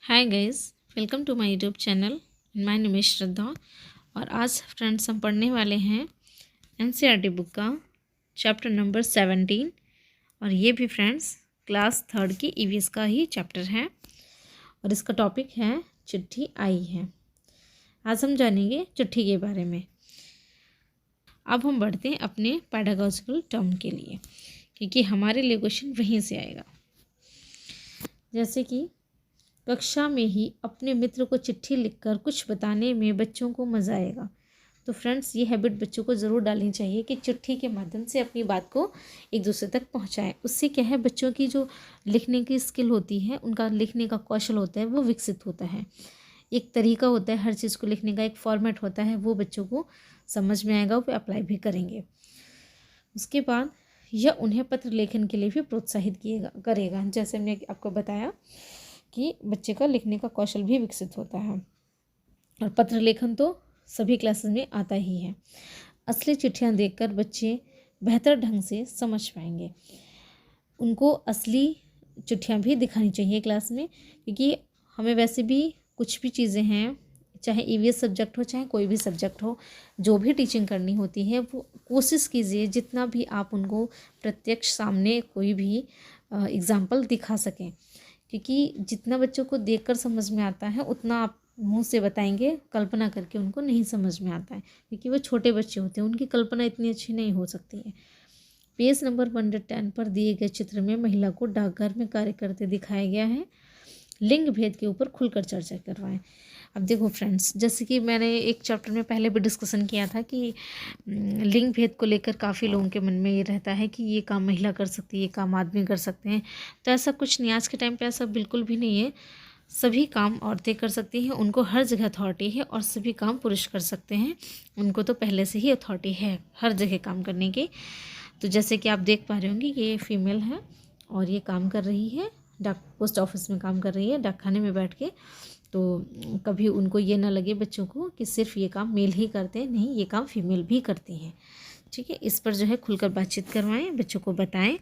Hi guys, welcome to my YouTube channel. My name is Shraddha. और आज friends हम पढ़ने वाले हैं एनसीईआरटी बुक का चैप्टर नंबर 17। और ये भी फ्रेंड्स क्लास थर्ड की ईवीएस का ही चैप्टर है और इसका टॉपिक है चिट्ठी आई है। आज हम जानेंगे चिट्ठी के बारे में। अब हम बढ़ते हैं अपने पैडागॉजिकल टर्म के लिए, क्योंकि हमारे लिए क्वेश्चन वहीं से आएगा। जैसे कि कक्षा में ही अपने मित्र को चिट्ठी लिखकर कुछ बताने में बच्चों को मज़ा आएगा। तो फ्रेंड्स, ये हैबिट बच्चों को ज़रूर डालनी चाहिए कि चिट्ठी के माध्यम से अपनी बात को एक दूसरे तक पहुंचाएं। उससे क्या है, बच्चों की जो लिखने की स्किल होती है, उनका लिखने का कौशल होता है, वो विकसित होता है। एक तरीका होता है हर चीज़ को लिखने का, एक फॉर्मेट होता है, वो बच्चों को समझ में आएगा, वो अप्लाई भी करेंगे। उसके बाद यह उन्हें पत्र लेखन के लिए भी प्रोत्साहित करेगा। जैसे मैंने आपको बताया कि बच्चे का लिखने का कौशल भी विकसित होता है। और पत्र लेखन तो सभी क्लासेस में आता ही है। असली चिट्ठियाँ देखकर बच्चे बेहतर ढंग से समझ पाएंगे। उनको असली चिट्ठियाँ भी दिखानी चाहिए क्लास में, क्योंकि हमें वैसे भी कुछ भी चीज़ें हैं, चाहे ईवीएस सब्जेक्ट हो चाहे कोई भी सब्जेक्ट हो, जो भी टीचिंग करनी होती है वो कोशिश कीजिए जितना भी आप उनको प्रत्यक्ष सामने कोई भी एग्जाम्पल दिखा सकें, क्योंकि जितना बच्चों को देखकर समझ में आता है उतना आप मुंह से बताएंगे, कल्पना करके उनको नहीं समझ में आता है, क्योंकि वो छोटे बच्चे होते हैं, उनकी कल्पना इतनी अच्छी नहीं हो सकती है। पेज नंबर 110 पर दिए गए चित्र में महिला को डाकघर में कार्य करते दिखाया गया है। लिंग भेद के ऊपर खुलकर चर्चा करवाएं। अब देखो फ्रेंड्स, जैसे कि मैंने एक चैप्टर में पहले भी डिस्कशन किया था कि लिंग भेद को लेकर काफ़ी लोगों के मन में ये रहता है कि ये काम महिला कर सकती है, ये काम आदमी कर सकते हैं। तो ऐसा कुछ नहीं, आज के टाइम पे ऐसा बिल्कुल भी नहीं है। सभी काम औरतें कर सकती हैं, उनको हर जगह अथॉरिटी है, और सभी काम पुरुष कर सकते हैं, उनको तो पहले से ही अथॉरिटी है हर जगह काम करने की। तो जैसे कि आप देख पा रहे होंगे, ये फीमेल है और ये काम कर रही है, पोस्ट ऑफिस में काम कर रही है, डाकखाने में बैठ के। तो कभी उनको ये ना लगे बच्चों को कि सिर्फ ये काम मेल ही करते हैं, नहीं, ये काम फीमेल भी करती हैं। ठीक है, इस पर जो है खुलकर बातचीत करवाएं, बच्चों को बताएं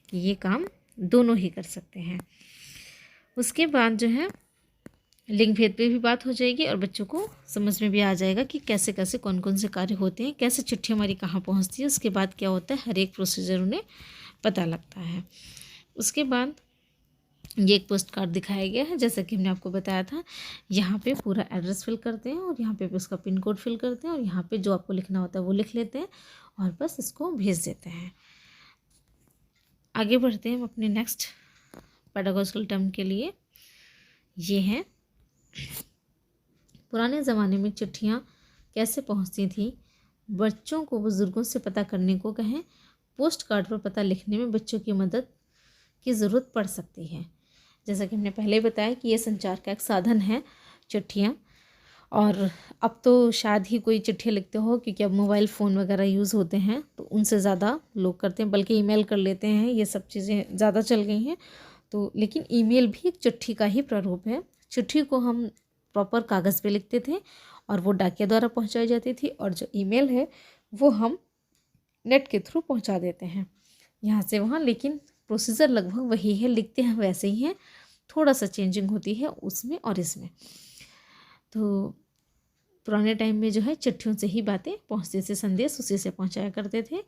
कि ये काम दोनों ही कर सकते हैं। उसके बाद जो है लिंग भेद पे भी बात हो जाएगी और बच्चों को समझ में भी आ जाएगा कि कैसे कैसे कौन कौन से कार्य होते हैं, कैसे चिट्ठी हमारी कहाँ पहुँचती है, उसके बाद क्या होता है, हर एक प्रोसीजर उन्हें पता लगता है। उसके बाद ये एक पोस्ट कार्ड दिखाया गया है, जैसा कि हमने आपको बताया था। यहाँ पे पूरा एड्रेस फिल करते हैं और यहाँ पे उसका पिन कोड फिल करते हैं और यहाँ पे जो आपको लिखना होता है वो लिख लेते हैं और बस इसको भेज देते हैं। आगे बढ़ते हैं हम अपने नेक्स्ट पेडागोजिकल टर्म के लिए। ये है, पुराने ज़माने में चिट्ठियाँ कैसे पहुँचती थी, बच्चों को बुज़ुर्गों से पता करने को कहें। पोस्ट कार्ड पर पता लिखने में बच्चों की मदद की ज़रूरत पड़ सकती है। जैसा कि हमने पहले बताया कि ये संचार का एक साधन है चिट्ठियाँ, और अब तो शायद ही कोई चिट्ठी लिखते हो, क्योंकि अब मोबाइल फ़ोन वगैरह यूज़ होते हैं तो उनसे ज़्यादा लोग करते हैं, बल्कि ईमेल कर लेते हैं। ये सब चीज़ें ज़्यादा चल गई हैं। तो लेकिन ईमेल भी एक चिट्ठी का ही प्रारूप है। चिट्ठी को हम प्रॉपर कागज़ पे लिखते थे और वो डाकिया द्वारा पहुँचाई जाती थी, और जो ईमेल है वो हम नेट के थ्रू पहुँचा देते हैं यहाँ से वहाँ, लेकिन प्रोसीजर लगभग वही है, लिखते हैं वैसे ही हैं, थोड़ा सा चेंजिंग होती है उसमें और इसमें। तो पुराने टाइम में जो है चिट्ठियों से ही बातें पहुँचती थी, संदेश उसी से पहुँचाया करते थे।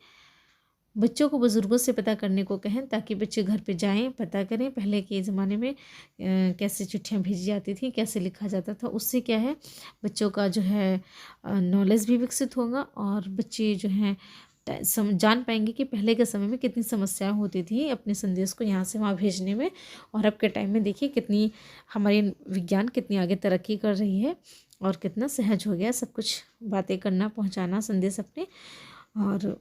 बच्चों को बुज़ुर्गों से पता करने को कहें ताकि बच्चे घर पे जाएं, पता करें पहले के ज़माने में कैसे चिट्ठियाँ भेजी जाती थी, कैसे लिखा जाता था। उससे क्या है, बच्चों का जो है नॉलेज भी विकसित होगा और बच्चे जो हैं जान पाएंगे कि पहले के समय में कितनी समस्याएं होती थी अपने संदेश को यहाँ से वहाँ भेजने में। और अब के टाइम में देखिए कितनी हमारी विज्ञान कितनी आगे तरक्की कर रही है और कितना सहज हो गया सब कुछ बातें करना, पहुँचाना संदेश अपने। और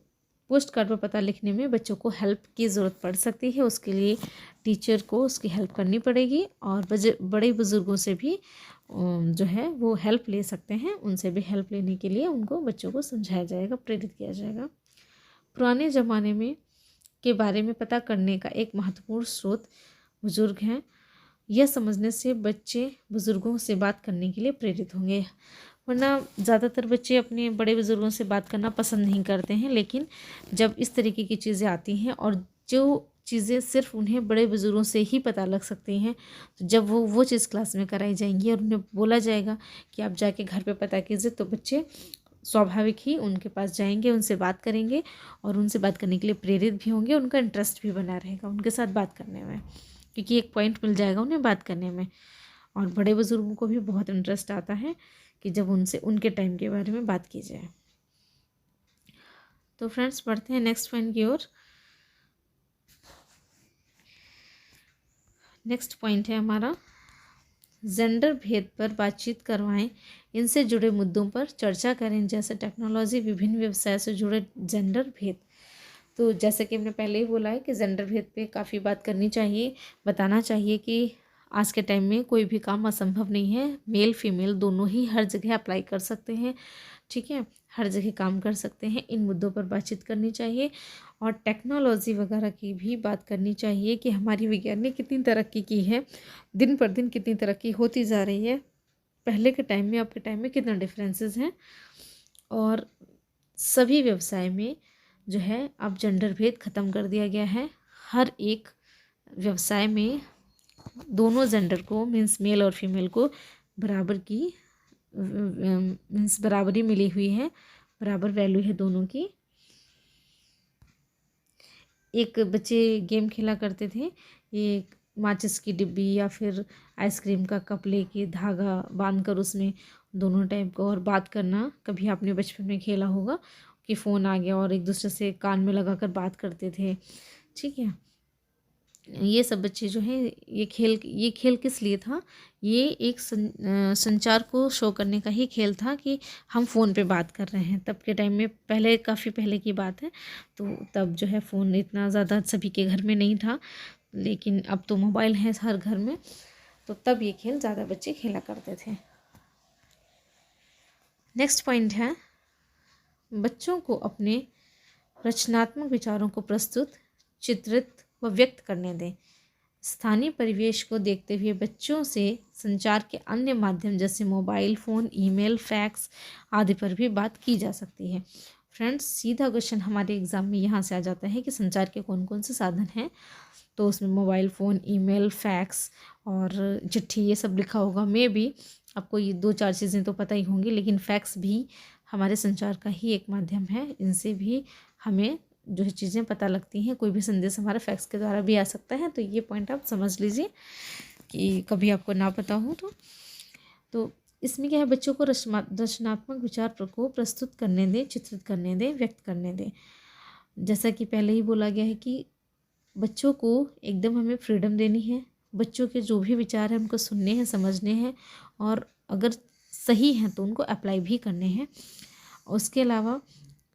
पोस्ट कार्ड पर पता लिखने में बच्चों को हेल्प की ज़रूरत पड़ सकती है, उसके लिए टीचर को उसकी हेल्प करनी पड़ेगी, और बड़े बुज़ुर्गों से भी जो है वो हेल्प ले सकते हैं। उनसे भी हेल्प लेने के लिए उनको बच्चों को समझाया जाएगा, प्रेरित किया जाएगा। पुराने ज़माने में के बारे में पता करने का एक महत्वपूर्ण स्रोत बुज़ुर्ग हैं। यह समझने से बच्चे बुज़ुर्गों से बात करने के लिए प्रेरित होंगे, वरना ज़्यादातर बच्चे अपने बड़े बुज़ुर्गों से बात करना पसंद नहीं करते हैं। लेकिन जब इस तरीके की चीज़ें आती हैं और जो चीज़ें सिर्फ उन्हें बड़े बुज़ुर्गों से ही पता लग सकती हैं। तो जब वो चीज़ क्लास में कराई जाएंगी और उन्हें बोला जाएगा कि आप जाके घर पे पता कीजिए, तो बच्चे स्वाभाविक ही उनके पास जाएंगे, उनसे बात करेंगे और उनसे बात करने के लिए प्रेरित भी होंगे, उनका इंटरेस्ट भी बना रहेगा उनके साथ बात करने में, क्योंकि एक पॉइंट मिल जाएगा उन्हें बात करने में। और बड़े बुज़ुर्गों को भी बहुत इंटरेस्ट आता है कि जब उनसे उनके टाइम के बारे में बात की जाए। तो फ्रेंड्स, पढ़ते हैं नेक्स्ट पॉइंट की ओर। नेक्स्ट पॉइंट है हमारा, जेंडर भेद पर बातचीत करवाएं, इनसे जुड़े मुद्दों पर चर्चा करें, जैसे टेक्नोलॉजी, विभिन्न व्यवसाय से जुड़े जेंडर भेद। तो जैसे कि हमने पहले ही बोला है कि जेंडर भेद पे काफ़ी बात करनी चाहिए, बताना चाहिए कि आज के टाइम में कोई भी काम असंभव नहीं है, मेल फीमेल दोनों ही हर जगह अप्लाई कर सकते हैं, ठीक है, हर जगह काम कर सकते हैं। इन मुद्दों पर बातचीत करनी चाहिए और टेक्नोलॉजी वगैरह की भी बात करनी चाहिए कि हमारी विज्ञान ने कितनी तरक्की की है, दिन पर दिन कितनी तरक्की होती जा रही है, पहले के टाइम में अब के टाइम में कितना डिफरेंसेस हैं। और सभी व्यवसाय में जो है अब जेंडर भेद ख़त्म कर दिया गया है। हर एक व्यवसाय में दोनों जेंडर को, मीन्स मेल और फीमेल को बराबर की मीन्स बराबरी मिली हुई है, बराबर वैल्यू है दोनों की। एक बच्चे गेम खेला करते थे, ये माचिस की डिब्बी या फिर आइसक्रीम का कप लेके धागा बांधकर उसमें दोनों टाइप को और बात करना। कभी आपने बचपन में खेला होगा कि फ़ोन आ गया और एक दूसरे से कान में लगाकर बात करते थे, ठीक है। ये सब बच्चे जो हैं, ये खेल किस लिए था, ये एक संचार को शो करने का ही खेल था कि हम फ़ोन पे बात कर रहे हैं। तब के टाइम में, पहले काफ़ी पहले की बात है, तो तब जो है फ़ोन इतना ज़्यादा सभी के घर में नहीं था, लेकिन अब तो मोबाइल है हर घर में, तो तब ये खेल ज़्यादा बच्चे खेला करते थे। नेक्स्ट पॉइंट है, बच्चों को अपने रचनात्मक विचारों को प्रस्तुत, चित्रित व व्यक्त करने दें। स्थानीय परिवेश को देखते हुए बच्चों से संचार के अन्य माध्यम जैसे मोबाइल फ़ोन, ईमेल, फैक्स आदि पर भी बात की जा सकती है। फ्रेंड्स, सीधा क्वेश्चन हमारे एग्ज़ाम में यहाँ से आ जाता है कि संचार के कौन कौन से साधन हैं, तो उसमें मोबाइल फ़ोन, ईमेल, फैक्स और चिट्ठी ये सब लिखा होगा। मैं भी आपको ये 2-4 चीज़ें तो पता ही होंगी, लेकिन फैक्स भी हमारे संचार का ही एक माध्यम है। इनसे भी हमें जो है चीज़ें पता लगती हैं, कोई भी संदेश हमारा फैक्स के द्वारा भी आ सकता है। तो ये पॉइंट आप समझ लीजिए कि कभी आपको ना पता हो तो इसमें क्या है, बच्चों को रचनात्मक विचार को प्रस्तुत करने दें, चित्रित करने दें, व्यक्त करने दें। जैसा कि पहले ही बोला गया है कि बच्चों को एकदम हमें फ्रीडम देनी है, बच्चों के जो भी विचार हैं उनको सुनने हैं, समझने हैं, और अगर सही हैं तो उनको अप्लाई भी करने हैं। उसके अलावा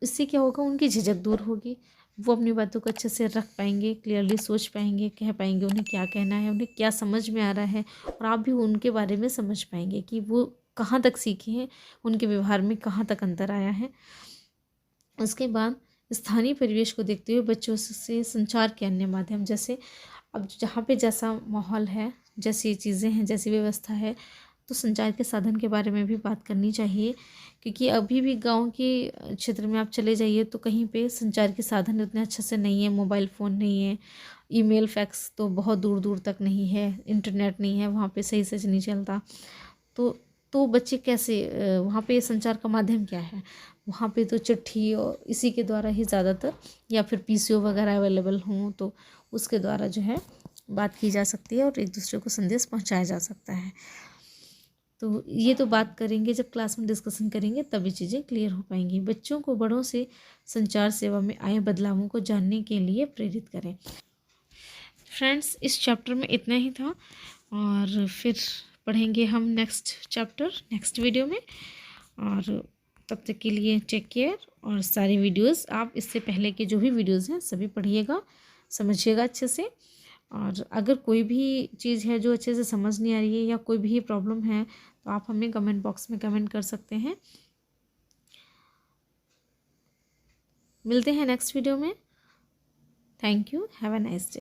इससे क्या होगा, उनकी झिझक दूर होगी, वो अपनी बातों को अच्छे से रख पाएंगे, क्लियरली सोच पाएंगे, कह पाएंगे उन्हें क्या कहना है, उन्हें क्या समझ में आ रहा है, और आप भी उनके बारे में समझ पाएंगे कि वो कहाँ तक सीखे हैं, उनके व्यवहार में कहाँ तक अंतर आया है। उसके बाद स्थानीय परिवेश को देखते हुए बच्चों से संचार के अन्य माध्यम, जैसे अब जहाँ पे जैसा माहौल है, जैसी चीज़ें हैं, जैसी व्यवस्था है, तो संचार के साधन के बारे में भी बात करनी चाहिए। क्योंकि अभी भी गांव के क्षेत्र में आप चले जाइए तो कहीं पे संचार के साधन उतने अच्छे से नहीं है, मोबाइल फ़ोन नहीं है, ईमेल फैक्स तो बहुत दूर दूर तक नहीं है, इंटरनेट नहीं है वहाँ पे, सही से नहीं चलता। तो बच्चे कैसे, वहाँ पे संचार का माध्यम क्या है, वहाँ पे तो चिट्ठी और इसी के द्वारा ही ज़्यादातर, या फिर पीसीओ वगैरह अवेलेबल हों तो उसके द्वारा जो है बात की जा सकती है और एक दूसरे को संदेश पहुँचाया जा सकता है। तो ये तो बात करेंगे, जब क्लास में डिस्कशन करेंगे तभी चीज़ें क्लियर हो पाएंगी। बच्चों को बड़ों से संचार सेवा में आए बदलावों को जानने के लिए प्रेरित करें। फ्रेंड्स, इस चैप्टर में इतना ही था और फिर पढ़ेंगे हम नेक्स्ट चैप्टर नेक्स्ट वीडियो में। और तब तक के लिए टेक केयर, और सारी वीडियोस आप इससे पहले के जो भी वीडियोस हैं सभी पढ़िएगा, समझिएगा अच्छे से। और अगर कोई भी चीज़ है जो अच्छे से समझ नहीं आ रही है या कोई भी प्रॉब्लम है तो आप हमें कमेंट बॉक्स में कमेंट कर सकते हैं। मिलते हैं नेक्स्ट वीडियो में। Thank you, have a nice day.